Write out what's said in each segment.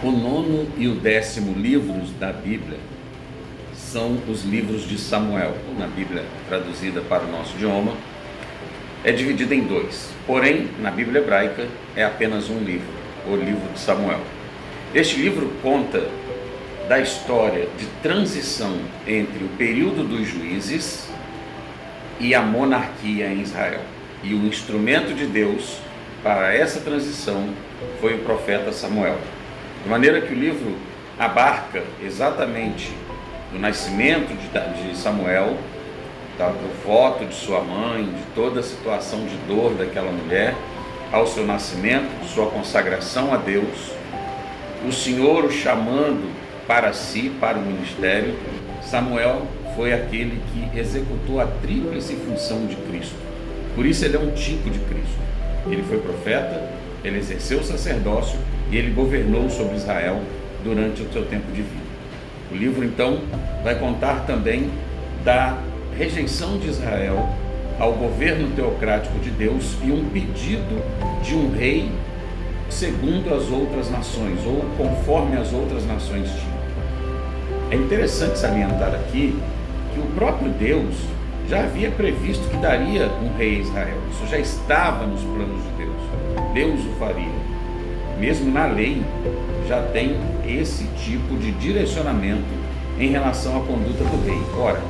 O nono e o 10º livros da Bíblia são os livros de Samuel. Na Bíblia traduzida para o nosso idioma, é dividida em dois. Porém, na Bíblia hebraica é apenas um livro, o livro de Samuel. Este livro conta da história de transição entre o período dos juízes e a monarquia em Israel. E o instrumento de Deus para essa transição foi o profeta Samuel. De maneira que o livro abarca exatamente do nascimento de Samuel, do voto de sua mãe, de toda a situação de dor daquela mulher, ao seu nascimento, sua consagração a Deus, o Senhor o chamando para si, para o ministério. Samuel foi aquele que executou a tríplice função de Cristo. Por isso ele é um tipo de Cristo. Ele foi profeta, ele exerceu o sacerdócio e ele governou sobre Israel durante o seu tempo de vida. O livro então vai contar também da rejeição de Israel ao governo teocrático de Deus e um pedido de um rei segundo as outras nações, ou conforme as outras nações tinham. É interessante salientar aqui que o próprio Deus já havia previsto que daria um rei a Israel. Isso já estava nos planos de Deus. Deus o faria. Mesmo na lei já tem esse tipo de direcionamento em relação à conduta do rei. Ora,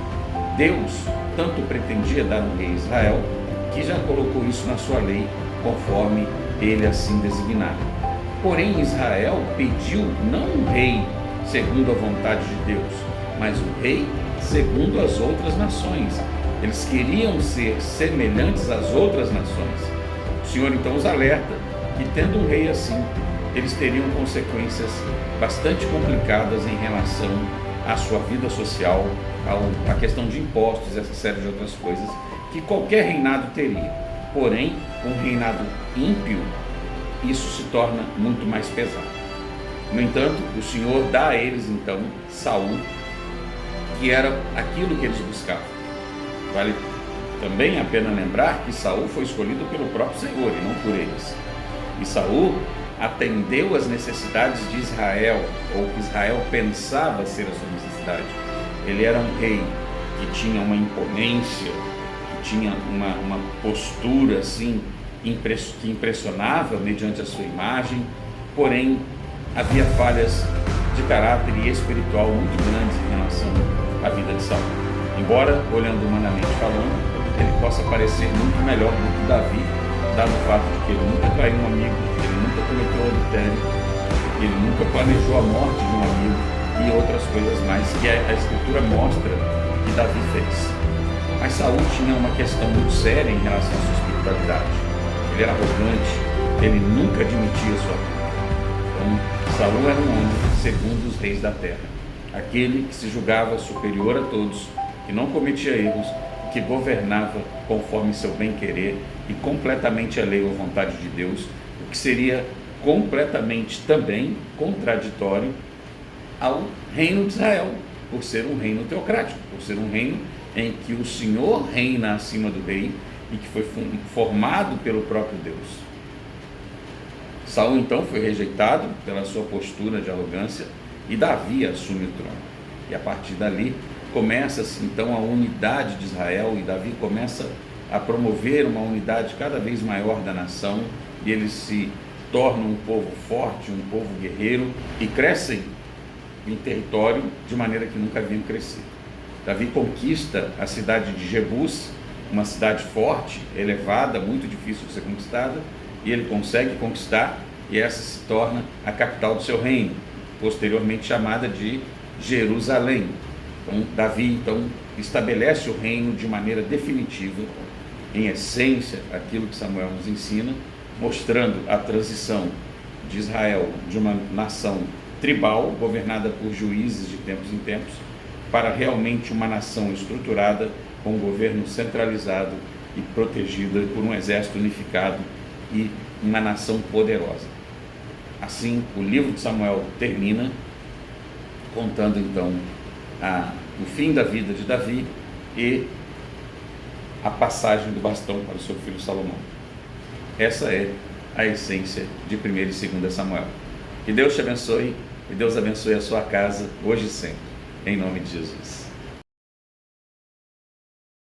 Deus tanto pretendia dar um rei a Israel que já colocou isso na sua lei conforme ele assim designar. Porém, Israel pediu não um rei segundo a vontade de Deus, mas um rei segundo as outras nações. Eles queriam ser semelhantes às outras nações. O Senhor então os alerta que, tendo um rei assim, eles teriam consequências bastante complicadas em relação à sua vida social, à questão de impostos, essa série de outras coisas que qualquer reinado teria. Porém, um reinado ímpio, isso se torna muito mais pesado. No entanto, o Senhor dá a eles então Saul, que era aquilo que eles buscavam. Vale também a pena lembrar que Saul foi escolhido pelo próprio Senhor e não por eles. E Saul atendeu às necessidades de Israel, ou que Israel pensava ser a sua necessidade. Ele era um rei que tinha uma imponência, que tinha uma postura assim que impressionava mediante a sua imagem, porém havia falhas de caráter e espiritual muito grandes em relação à vida de Saul. Embora, olhando humanamente falando, ele possa parecer muito melhor do que Davi, dado o fato de que ele nunca traiu um amigo, ele nunca cometeu adultério, ele nunca planejou a morte de um amigo e outras coisas mais que a Escritura mostra que Davi fez. Mas Saul tinha uma questão muito séria em relação à sua espiritualidade. Ele era arrogante, ele nunca admitia sua culpa. Então, Saul era um homem segundo os reis da terra, aquele que se julgava superior a todos, que não cometia erros, que governava conforme seu bem-querer e completamente alheio à vontade de Deus, o que seria completamente também contraditório ao reino de Israel, por ser um reino teocrático, por ser um reino em que o Senhor reina acima do rei e que foi formado pelo próprio Deus. Saul então foi rejeitado pela sua postura de arrogância e Davi assume o trono. E a partir dali começa-se então a unidade de Israel e Davi começa a promover uma unidade cada vez maior da nação e eles se tornam um povo forte, um povo guerreiro e crescem em território de maneira que nunca haviam crescido. Davi conquista a cidade de Jebus, uma cidade forte, elevada, muito difícil de ser conquistada, e ele consegue conquistar e essa se torna a capital do seu reino, posteriormente chamada de Jerusalém. Então, Davi estabelece o reino de maneira definitiva, em essência, aquilo que Samuel nos ensina, mostrando a transição de Israel de uma nação tribal, governada por juízes de tempos em tempos, para realmente uma nação estruturada, com um governo centralizado e protegida por um exército unificado e uma nação poderosa. Assim, o livro de Samuel termina contando então o fim da vida de Davi e a passagem do bastão para o seu filho Salomão. Essa é a essência de 1 e 2 Samuel. Que Deus te abençoe e Deus abençoe a sua casa hoje e sempre. Em nome de Jesus.